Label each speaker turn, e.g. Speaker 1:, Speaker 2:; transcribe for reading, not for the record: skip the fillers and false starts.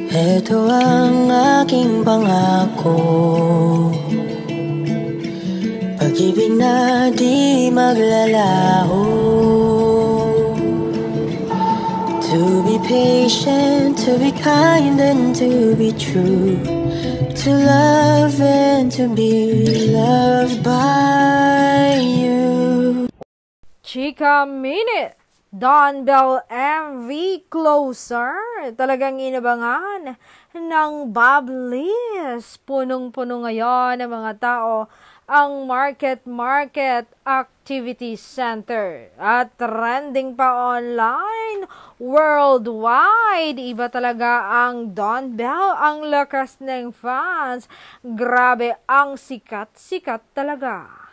Speaker 1: Ito ang aking pangako, pag-ibig na di maglalaho. To be patient, to be kind and to be true, to love and to be loved by you.
Speaker 2: Chika Minute, Don Bell MV Closer, talagang inabangan ng Bablis. Punong-puno ngayon ng mga tao ang Market Activity Center at trending pa online worldwide. Iba talaga ang Don Bell, ang lakas ng fans. Grabe ang sikat-sikat talaga.